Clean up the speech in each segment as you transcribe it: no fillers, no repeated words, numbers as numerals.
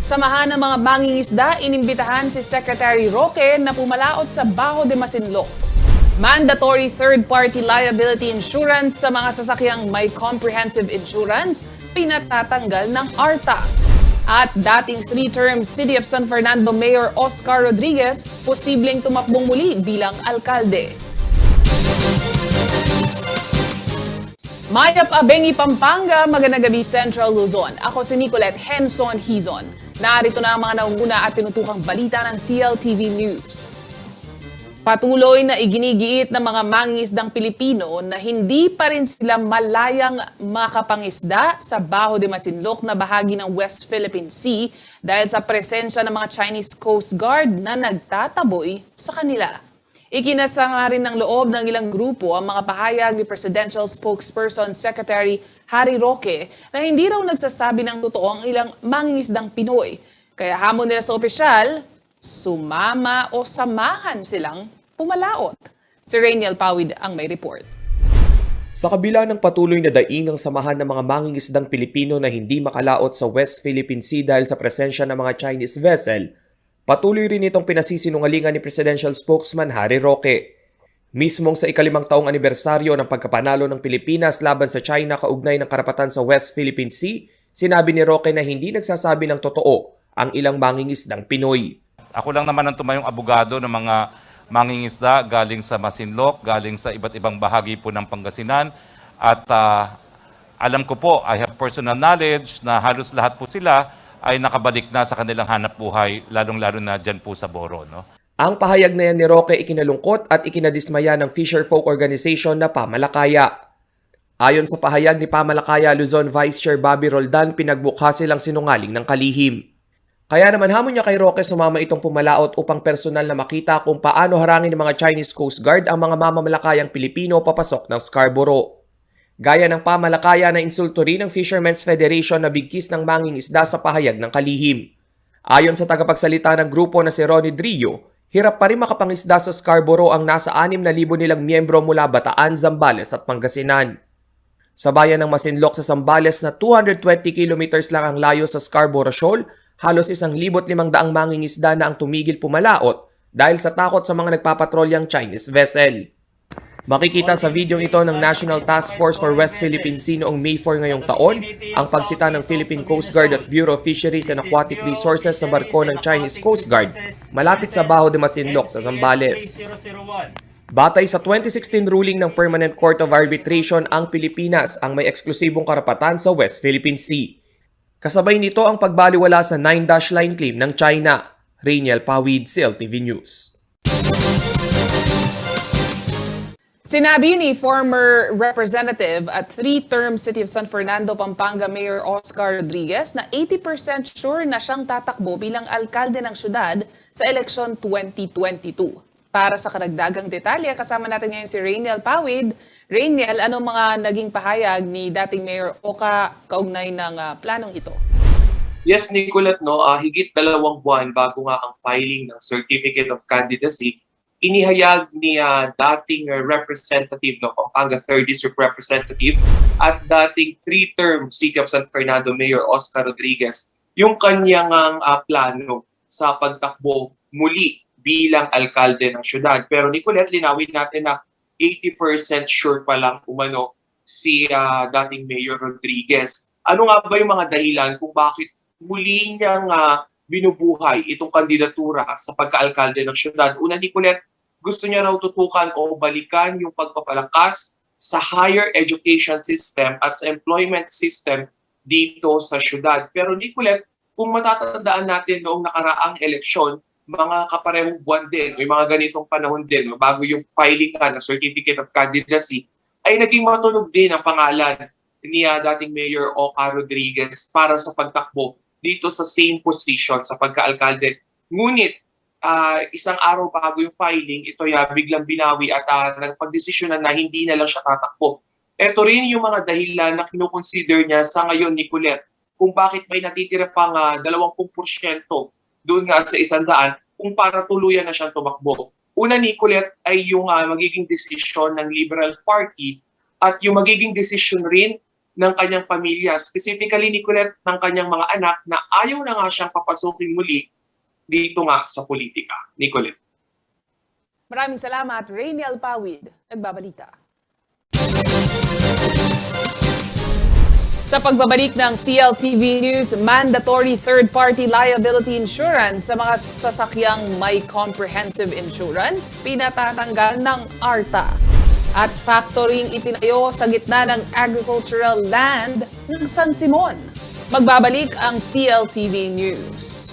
Samahan ng mga mangingisda, inimbitahan si Secretary Roque na pumalaot sa Baho de Masinloc. Mandatory third-party liability insurance sa mga sasakyang may comprehensive insurance, pinatatanggal ng ARTA. At dating three-term City of San Fernando Mayor Oscar Rodriguez, posibleng tumakbong muli bilang alkalde. Mayap Abengi, Pampanga, magandang gabi Central Luzon. Ako si Nicolette Henson Hizon. Narito na ang mga naunguna at tinutukang balita ng CLTV News. Patuloy na iginigiit ng mga mangingisdang Pilipino na hindi pa rin sila malayang makapangisda sa Baho de Masinloc na bahagi ng West Philippine Sea dahil sa presensya ng mga Chinese Coast Guard na nagtataboy sa kanila. Ikinasanga rin ng loob ng ilang grupo ang mga pahayag ni Presidential Spokesperson Secretary Harry Roque na hindi raw nagsasabi ng totoo ang ilang mangingisdang Pinoy. Kaya hamon nila sa opisyal, sumama o samahan silang pumalaot. Si Rainiel Pawid ang may report. Sa kabila ng patuloy na daing ng samahan ng mga mangingisdang Pilipino na hindi makalaot sa West Philippine Sea dahil sa presensya ng mga Chinese vessel, patuloy rin itong pinasisinungalingan ni Presidential Spokesman Harry Roque. Mismong sa ikalimang taong anibersaryo ng pagkapanalo ng Pilipinas laban sa China kaugnay ng karapatan sa West Philippine Sea, sinabi ni Roque na hindi nagsasabi ng totoo ang ilang mangingisdang Pinoy. Ako lang naman ang tumayong abogado ng mga mangingisda galing sa Masinloc, galing sa iba't ibang bahagi po ng Pangasinan. At alam ko po, I have personal knowledge na halos lahat po sila ay nakabalik na sa kanilang hanap buhay, lalong-lalo na dyan po sa Boro. No? Ang pahayag na yan ni Roque ikinalungkot at ikinadismaya ng Fisherfolk Organization na Pamalakaya. Ayon sa pahayag ni Pamalakaya Luzon Vice Chair Bobby Roldan, pinagbukha silang sinungaling ng kalihim. Kaya naman hamon niya kay Roque sumama itong pumalaot upang personal na makita kung paano harangin ng mga Chinese Coast Guard ang mga mamamalakayang Pilipino papasok ng Scarborough. Gaya ng Pamalakaya na insulto rin ng Fishermen's Federation na bigkis ng mangingisda sa pahayag ng kalihim. Ayon sa tagapagsalita ng grupo na si Ronnie Drillo, hirap pa rin makapangisda sa Scarborough ang nasa 6,000 nilang miyembro mula Bataan, Zambales at Pangasinan. Sa bayan ng Masinloc sa Zambales na 220 kilometers lang ang layo sa Scarborough Shoal, halos 1,500 mangingisda na ang tumigil pumalaot dahil sa takot sa mga nagpapatrolyang Chinese vessel. Makikita sa video ito ng National Task Force for West Philippine Sea noong May 4 ngayong taon ang pagsita ng Philippine Coast Guard at Bureau of Fisheries and Aquatic Resources sa barko ng Chinese Coast Guard malapit sa Baho de Masinloc sa Zambales. Batay sa 2016 ruling ng Permanent Court of Arbitration, ang Pilipinas ang may eksklusibong karapatan sa West Philippine Sea. Kasabay nito ang pagbaliwala sa 9-dash line claim ng China. Rainiel Pawid, CLTV News. Sinabi ni former representative at three-term City of San Fernando, Pampanga Mayor Oscar Rodriguez na 80% sure na siyang tatakbo bilang alkalde ng syudad sa eleksyon 2022. Para sa karagdagang detalye, kasama natin ngayon si Rainiel Pawid. Rainiel, anong mga naging pahayag ni dating Mayor Oka kaugnay ng planong ito? Yes, Nicolette, higit 2 buwan bago nga ang filing ng Certificate of Candidacy, inihayag ni dating representative ng Pampanga 3rd District Representative at dating three-term City of San Fernando Mayor Oscar Rodriguez yung kanyang plano sa pagtakbo muli bilang alkalde ng syudad. Pero Nicolette, linawin natin na 80% sure pa lang umano si dating Mayor Rodriguez. Ano nga ba yung mga dahilan kung bakit muli niyang binubuhay itong kandidatura sa pagka-alkalde ng syudad? Una, Nicolette, gusto niya raw tutukan o balikan yung pagpapalakas sa higher education system at sa employment system dito sa syudad. Pero Nicolette, kung matatandaan natin noong nakaraang eleksyon, mga kaparehong buwan din o yung mga ganitong panahon din bago yung filing ng Certificate of Candidacy, ay naging matunog din ang pangalan ni dating Mayor Oka Rodriguez para sa pagtakbo dito sa same position sa pagka-alkalde. Ngunit isang araw bago yung filing, ito biglang binawi at nagpagdesisyonan na hindi na lang siya tatakbo. Ito rin yung mga dahilan na kinukonsider niya sa ngayon, Nicolette, kung bakit may natitira pang 20% doon nga sa 100 kung para tuluyan na siyang tumakbo. Una, Nicolette, ay yung magiging desisyon ng Liberal Party at yung magiging desisyon rin ng kanyang pamilya, specifically ni Colette ng kanyang mga anak na ayaw na nga siyang papasukin muli dito nga sa politika. Ni Colette. Maraming salamat, Rainiel Pawid, nagbabalita. Sa pagbabalik ng CLTV News, mandatory third-party liability insurance sa mga sasakyang may comprehensive insurance, pinatatanggal ng ARTA. At factoring itinayo sa gitna ng agricultural land ng San Simon. Magbabalik ang CLTV News.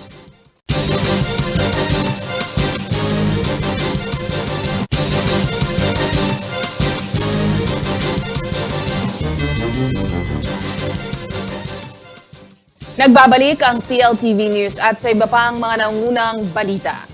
Nagbabalik ang CLTV News at sa iba pang mga nangunang balita.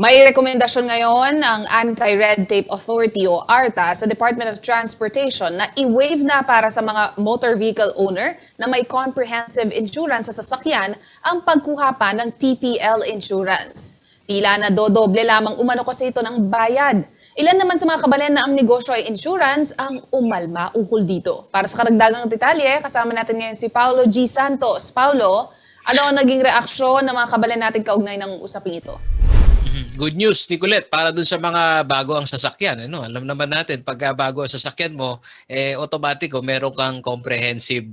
May rekomendasyon ngayon ang Anti-Red Tape Authority o ARTA sa Department of Transportation na i-waive na para sa mga motor vehicle owner na may comprehensive insurance sa sasakyan ang pagkuha pa ng TPL insurance. Tila na dodoble lamang umano kasi ito ng bayad. Ilan naman sa mga kabalan na ang negosyo ay insurance ang umalma ukol dito. Para sa karagdagang detalye, kasama natin ngayon si Paulo G. Santos. Paulo, ano ang naging reaksyon ng mga kabalan natin kaugnay ng usaping ito? Good news, Nicolette, para dun sa mga bago ang sasakyan. Ano? Alam naman natin, pag bago ang sasakyan mo, automatic meron kang comprehensive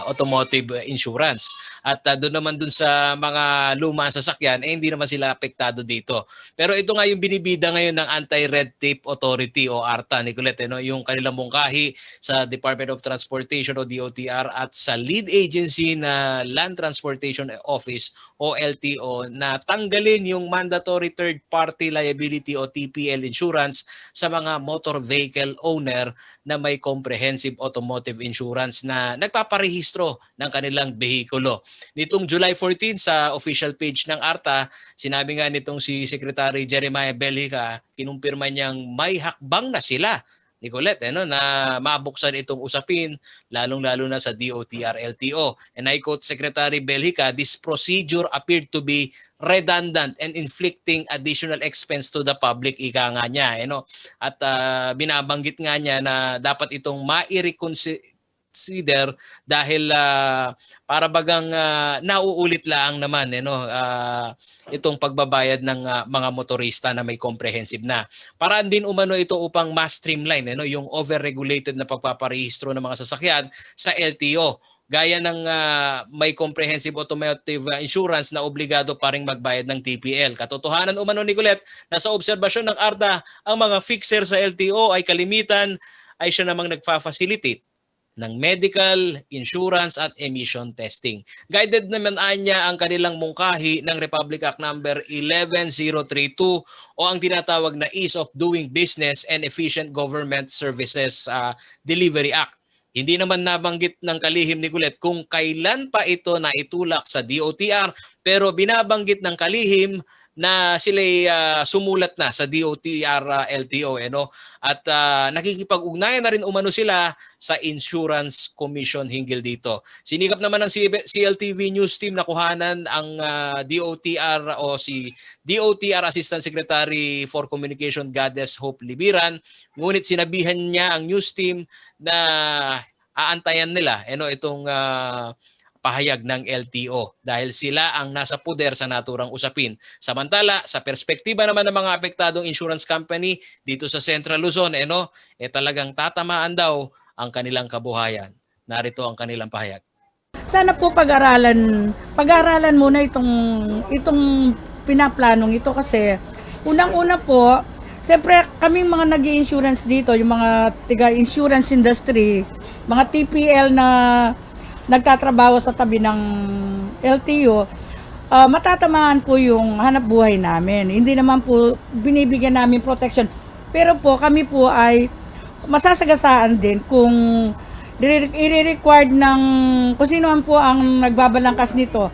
automotive insurance. At doon naman dun sa mga luma ang sasakyan, hindi naman sila apektado dito. Pero ito nga yung binibida ngayon ng Anti-Red Tape Authority o ARTA, Nicolette, yung kanilang mungkahi sa Department of Transportation o DOTR at sa lead agency na Land Transportation Office o LTO na tanggalin yung mandatory third-party liability o TPL insurance sa mga motor vehicle owner na may comprehensive automotive insurance na nagpaparehistro ng kanilang behikulo. Nitong July 14 sa official page ng ARTA, sinabi nga nitong si Secretary Jeremiah Belhica, kinumpirma niyang may hakbang na sila, Nicolette, na mabuksan itong usapin, lalong-lalo na sa DOTR LTO. And I quote Secretary Belhica, "This procedure appeared to be redundant and inflicting additional expense to the public," ika nga niya. At binabanggit nga niya na dapat itong ma-reconsider dahil para bagang nauulit lang naman itong pagbabayad ng mga motorista na may comprehensive na. Paraan din umano ito upang mas streamline yung overregulated na pagpaparehistro ng mga sasakyan sa LTO. Gaya ng may comprehensive automotive insurance na obligado pa ring magbayad ng TPL. Katotohanan umano, Nicolette, na sa obserbasyon ng ARTA, ang mga fixer sa LTO ay kalimitan ay siya namang nagfa-facilitate ng medical, insurance at emission testing. Guided naman niya ang kanilang mungkahi ng Republic Act number 11032 o ang tinatawag na Ease of Doing Business and Efficient Government Services Delivery Act. Hindi naman nabanggit ng kalihim ni Colette kung kailan pa ito naitulak sa DOTR, pero binabanggit ng kalihim na sila'y sumulat na sa DOTR LTO. At nakikipag-ugnayan na rin umano sila sa Insurance Commission hinggil dito. Sinikap naman ng CLTV News Team na kuhanan ang DOTR o si DOTR Assistant Secretary for Communication Goddess Hope Libiran. Ngunit sinabihan niya ang news team na aantayan nila itong pahayag ng LTO dahil sila ang nasa puder sa naturang usapin. Samantala, sa perspektiba naman ng mga apektadong insurance company dito sa Central Luzon, talagang tatamaan daw ang kanilang kabuhayan. Narito ang kanilang pahayag. Sana po pag-aralan muna itong pinaplanong ito kasi unang-una po, siyempre kaming mga nag-i-insurance dito, yung mga tiga-insurance industry, mga TPL na nagtatrabaho sa tabi ng LTO, matatamaan po yung hanap buhay namin. Hindi naman po binibigyan namin protection. Pero po kami po ay masasagasaan din kung i-required ng kung sino man po ang nagbabalangkas nito.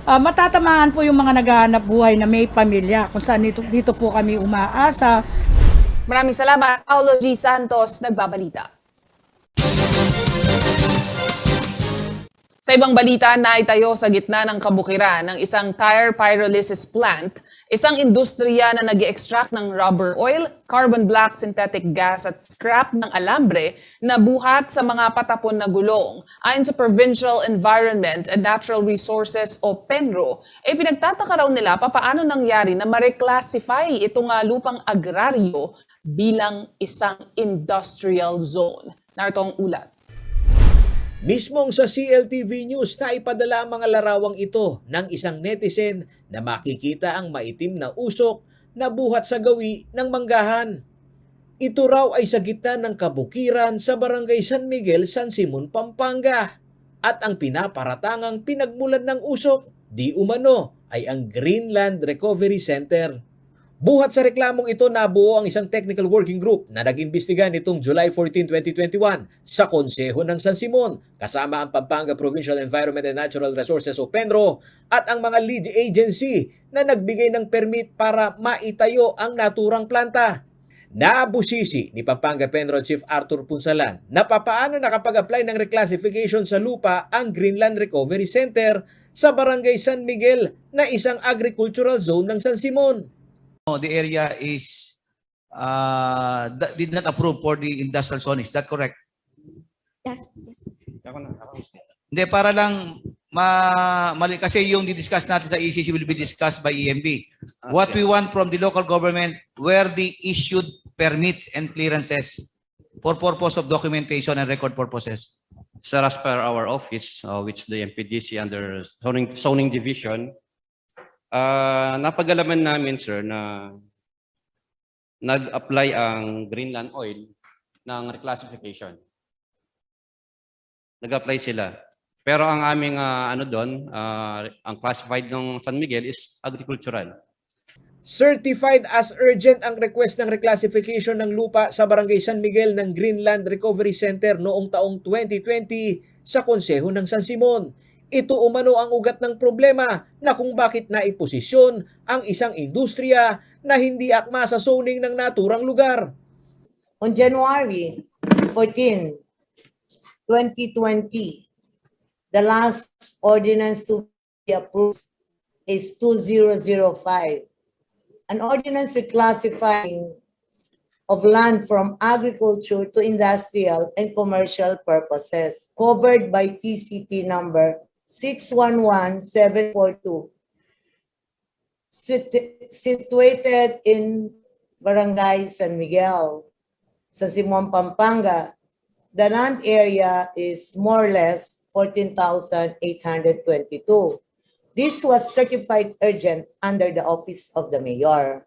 Matatamaan po yung mga naghahanap buhay na may pamilya kung saan dito po kami umaasa. Maraming salamat, Paulo G. Santos, nagbabalita. Sa ibang balita, naitayo sa gitna ng kabukiran ng isang tire pyrolysis plant, isang industriya na nag-extract ng rubber oil, carbon black synthetic gas at scrap ng alambre na buhat sa mga patapon na gulong. Ayon sa Provincial Environment and Natural Resources o PENRO, pinagtataka raw nila papaano nangyari na ma-reclassify itong lupang agraryo bilang isang industrial zone. Narito ang ulat. Mismong sa CLTV News na ipadala ang mga larawang ito ng isang netizen na makikita ang maitim na usok na buhat sa gawi ng manggahan. Ito raw ay sa gitna ng kabukiran sa Barangay San Miguel, San Simon, Pampanga. At ang pinaparatangang pinagmulan ng usok, di umano, ay ang Greenland Recovery Center. Buhat sa reklamong ito, nabuo ang isang technical working group na nag-imbestiga nitong July 14, 2021 sa Konseho ng San Simon kasama ang Pampanga Provincial Environment and Natural Resources o PENRO at ang mga lead agency na nagbigay ng permit para maitayo ang naturang planta. Nabusisi ni Pampanga PENRO Chief Arthur Punsalan na papaano nakapag-apply ng reclassification sa lupa ang Greenland Recovery Center sa Barangay San Miguel na isang agricultural zone ng San Simon. The area is did not approve for the industrial zone. Is that correct? Yes, yes. Hindi, para lang mali kasi yung di-discuss natin sa ECC will be discussed by EMB. What we want from the local government were the issued permits and clearances for purpose of documentation and record purposes. Sir, as per our office, which the MPDC under zoning division, napag-alaman namin, sir, na nag-apply ang Greenland Oil ng reclassification. Nag-apply sila. Pero ang aming ang classified ng San Miguel is agricultural. Certified as urgent ang request ng reclassification ng lupa sa Barangay San Miguel ng Greenland Recovery Center noong taong 2020 sa Konseho ng San Simon. Ito umano ang ugat ng problema na kung bakit naiposisyon ang isang industriya na hindi akma sa zoning ng naturang lugar. On January 14, 2020, the last ordinance to be approved is 2005. An ordinance reclassifying of land from agriculture to industrial and commercial purposes, covered by TCT number 611742, situated in Barangay San Miguel, San Simon, Pampanga. The land area is more or less 14,822. This was certified urgent under the office of the mayor.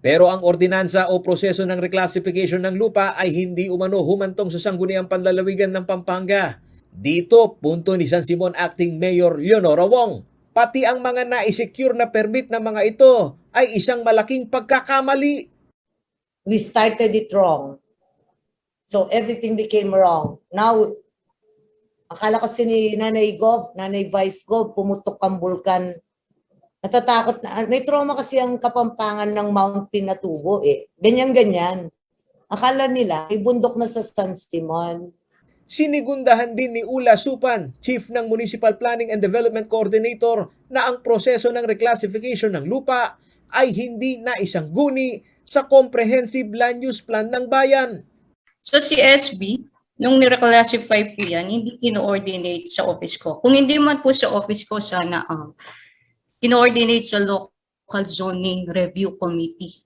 Pero ang ordinansa o proseso ng reclassification ng lupa ay hindi umano humantong sa sangguniang panlalawigan ng Pampanga. Dito, punto ni San Simon Acting Mayor Leonora Wong. Pati ang mga na-secure na permit ng mga ito ay isang malaking pagkakamali. We started it wrong. So everything became wrong. Now, akala kasi ni Nanay Gov, Nanay Vice Gov, pumutok ang bulkan. Natatakot na. May trauma kasi ang Kapampangan ng Mount Pinatubo eh. Ganyan-ganyan. Akala nila, may bundok na sa San Simon. Sinigundahan din ni Ula Supan, Chief ng Municipal Planning and Development Coordinator, na ang proseso ng reclassification ng lupa ay hindi naisangguni sa Comprehensive Land Use Plan ng bayan. So si SB, nung nireclassify po yan, hindi kino-ordinate sa office ko. Kung hindi man po sa office ko, sana kino-ordinate sa Local Zoning Review Committee.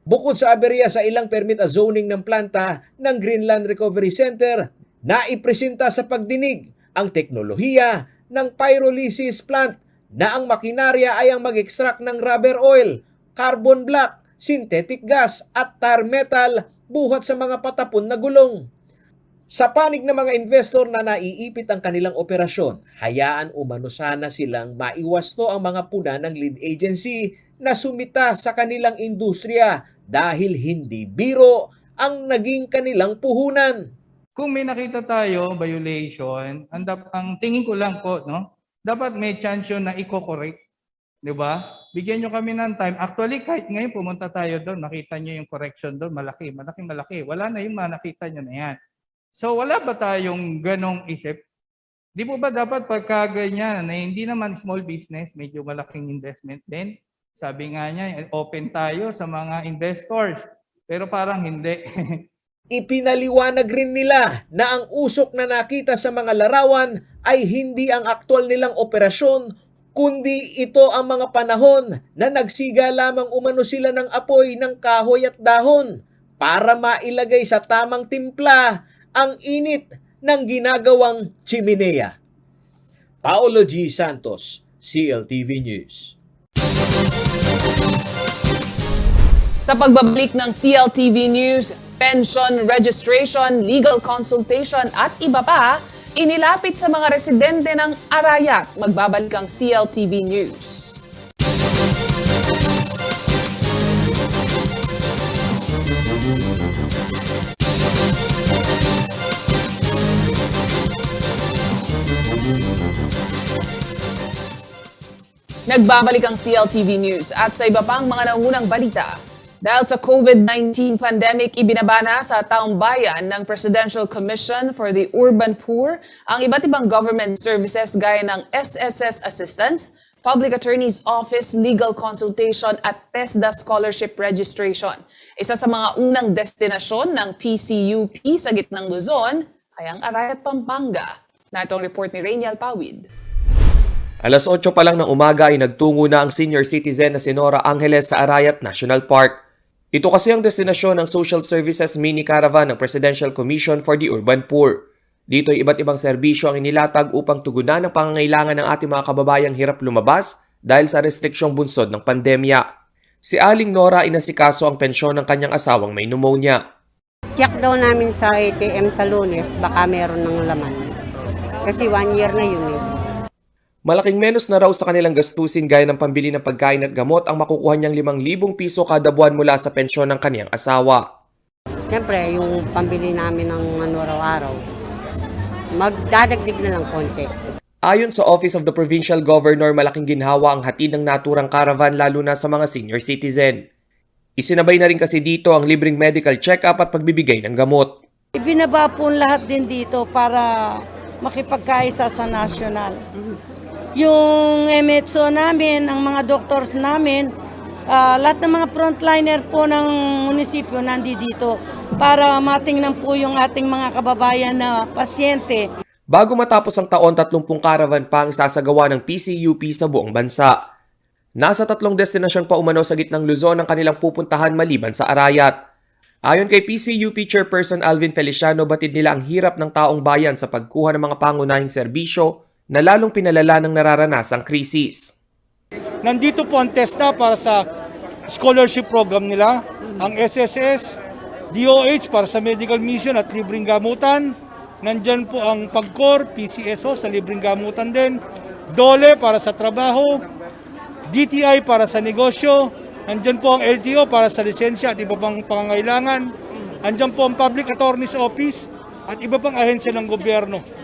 Bukod sa aberya sa ilang permit at zoning ng planta ng Greenland Recovery Center, naipresenta sa pagdinig ang teknolohiya ng pyrolysis plant na ang makinarya ay ang mag-extract ng rubber oil, carbon black, synthetic gas at tar metal buhat sa mga patapon na gulong. Sa panig ng mga investor na naiipit ang kanilang operasyon, hayaan umano sana silang maiwasto ang mga puna ng lead agency na sumita sa kanilang industriya dahil hindi biro ang naging kanilang puhunan. Kung may nakita tayo violation, ang tingin ko lang po, no, dapat may chance yun na i-correct, di ba? Bigyan nyo kami ng time. Actually, kahit ngayon pumunta tayo doon, makita nyo yung correction doon, malaki. Wala na yung mga nakita nyo na yan. So wala ba tayong ganong isip Di po ba dapat pagka ganyan, na hindi naman small business, medyo malaking investment din? Sabi nga niya, open tayo sa mga investors. Pero parang hindi. Ipinaliwanag rin nila na ang usok na nakita sa mga larawan ay hindi ang aktwal nilang operasyon, kundi ito ang mga panahon na nagsiga lamang umano sila ng apoy ng kahoy at dahon para mailagay sa tamang timpla ang init ng ginagawang chimenea. Paolo G. Santos, CLTV News. Sa pagbabalik ng CLTV News, pension registration, legal consultation at iba pa, inilapit sa mga residente ng Arayat. Magbabalik ang CLTV News. Nagbabalik ang CLTV News at sa iba pang mga nangunang balita. Dahil sa COVID-19 pandemic, ibinabana sa taong bayan ng Presidential Commission for the Urban Poor ang iba't ibang government services gaya ng SSS Assistance, Public Attorney's Office Legal Consultation at TESDA Scholarship Registration. Isa sa mga unang destinasyon ng PCUP sa gitnang Luzon ay ang Arayat, Pampanga. Natong report ni Rainiel Pawid. Alas 8 pa lang ng umaga ay nagtungo na ang senior citizen na si Nora Angeles sa Arayat National Park. Ito kasi ang destinasyon ng Social Services Mini Caravan ng Presidential Commission for the Urban Poor. Dito ay iba't ibang serbisyo ang inilatag upang tugunan ang pangangailangan ng ating mga kababayang hirap lumabas dahil sa restriksyong bunsod ng pandemya. Si Aling Nora inasikaso ang pensyon ng kanyang asawang may pneumonia. Check daw namin sa ATM sa Lunes, baka meron ng laman. Kasi 1 year na yun eh. Malaking menos na raw sa kanilang gastusin gaya ng pambili ng pagkain at gamot ang makukuha niyang 5,000 piso kada buwan mula sa pensyon ng kaniyang asawa. Siyempre, yung pambili namin ng araw-araw, magdadagdig na lang konti. Ayon sa Office of the Provincial Governor, malaking ginhawa ang hatid ng naturang caravan lalo na sa mga senior citizen. Isinabay na rin kasi dito ang libreng medical check-up at pagbibigay ng gamot. Ibinaba po lahat din dito para makipagkaisa sa national. Yung MHO namin, ang mga doctors namin, lahat ng mga frontliner po ng munisipyo nandito para matingnan po yung ating mga kababayan na pasyente. Bago matapos ang taon, 30 caravan pa ang isasagawa ng PCUP sa buong bansa. Nasa 3 destinasyon pa umano sa gitnang Luzon ang kanilang pupuntahan maliban sa Arayat. Ayon kay PCUP Chairperson Alvin Feliciano, batid nila ang hirap ng taong bayan sa pagkuha ng mga pangunahing serbisyo na lalong pinalala ng nararanasang krisis. Nandito po ang TESDA para sa scholarship program nila, ang SSS, DOH para sa medical mission at libreng gamutan, nandyan po ang PAGCOR, PCSO sa libreng gamutan din, DOLE para sa trabaho, DTI para sa negosyo, nandyan po ang LTO para sa lisensya at iba pang pangangailangan, nandyan po ang Public Attorney's Office at iba pang ahensya ng gobyerno.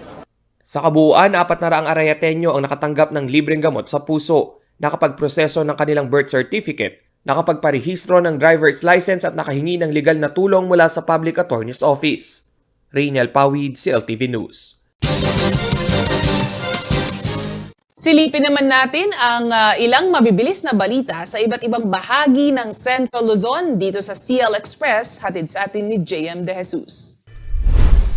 Sa kabuuan, 400 Arayateño ang nakatanggap ng libreng gamot sa puso, nakapagproseso ng kanilang birth certificate, nakapagparehistro ng driver's license at nakahingi ng legal na tulong mula sa Public Attorney's Office. Rainiel Pawid, CLTV News. Silipin naman natin ang ilang mabibilis na balita sa iba't ibang bahagi ng Central Luzon dito sa CL Express, hatid sa atin ni JM De Jesus.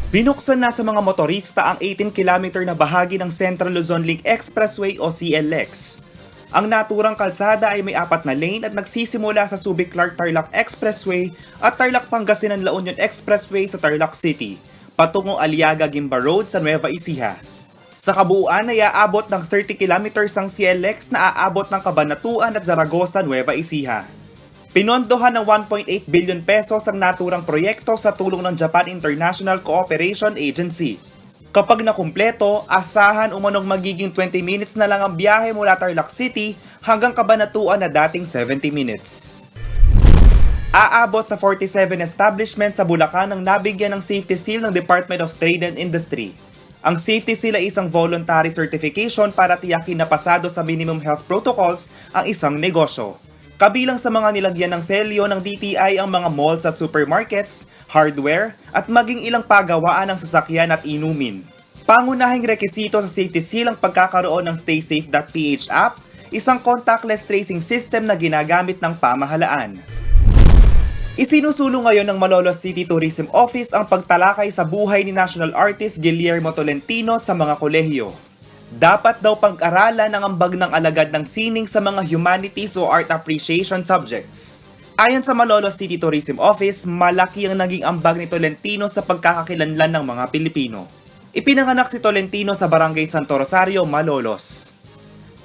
Binuksan na sa mga motorista ang 18-kilometer na bahagi ng Central Luzon Link Expressway o CLX. Ang naturang kalsada ay may 4 na lane at nagsisimula sa Subic-Clark-Tarlac Expressway at Tarlac-Pangasinan-La Union Expressway sa Tarlac City, patungong Aliaga-Gimba Road sa Nueva Ecija. Sa kabuuan ay aabot ng 30 kilometers ang CLX na aabot ng Cabanatuan at Zaragoza, Nueva Ecija. Pinondohan ng 1.8 billion pesos ang naturang proyekto sa tulong ng Japan International Cooperation Agency. Kapag nakumpleto, asahan umanong magiging 20 minutes na lang ang biyahe mula Tarlac City hanggang Cabanatuan na dating 70 minutes. Aabot sa 47 establishments sa Bulacan ang nabigyan ng safety seal ng Department of Trade and Industry. Ang safety seal ay isang voluntary certification para tiyakin na pasado sa minimum health protocols ang isang negosyo. Kabilang sa mga nilagyan ng selyo ng DTI ang mga malls at supermarkets, hardware, at maging ilang pagawaan ng sasakyan at inumin. Pangunahing rekisito sa safety seal ang pagkakaroon ng StaySafe.ph app, isang contactless tracing system na ginagamit ng pamahalaan. Isinusulong ngayon ng Malolos City Tourism Office ang pagtalakay sa buhay ni national artist Guillermo Tolentino sa mga kolehiyo. Dapat daw pag-aralan ang ambag ng alagad ng sining sa mga humanities o art appreciation subjects. Ayon sa Malolos City Tourism Office, malaki ang naging ambag ni Tolentino sa pagkakakilanlan ng mga Pilipino. Ipinanganak si Tolentino sa Barangay Santo Rosario, Malolos.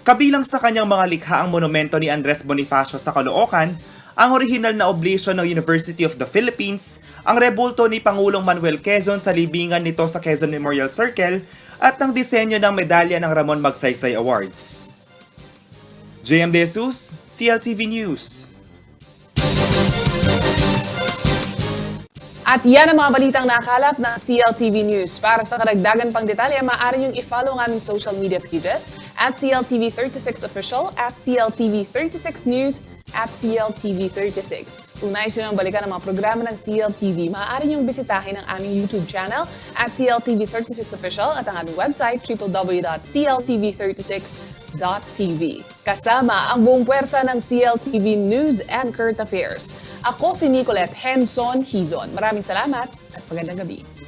Kabilang sa kanyang mga likha ang monumento ni Andres Bonifacio sa Caloocan, ang orihinal na oblation ng University of the Philippines, ang rebulto ni Pangulong Manuel Quezon sa libingan nito sa Quezon Memorial Circle, at ang disenyo ng medalya ng Ramon Magsaysay Awards. JM De Jesus, CLTV News. At yan ang mga balitang nakalap ng CLTV News. Para sa karagdagan pang detalye, maaari niyong i-follow ang aming social media pages at CLTV36Official, at CLTV36News, at CLTV36. Kung nais nyo nang balikan ang mga programa ng CLTV, maaari niyong bisitahin ang aming YouTube channel at CLTV36Official at ang aming website www.cltv36.tv. Kasama ang buong puwersa ng CLTV News and Current Affairs. Ako si Nicolette Henson Hizon. Maraming salamat at magandang gabi.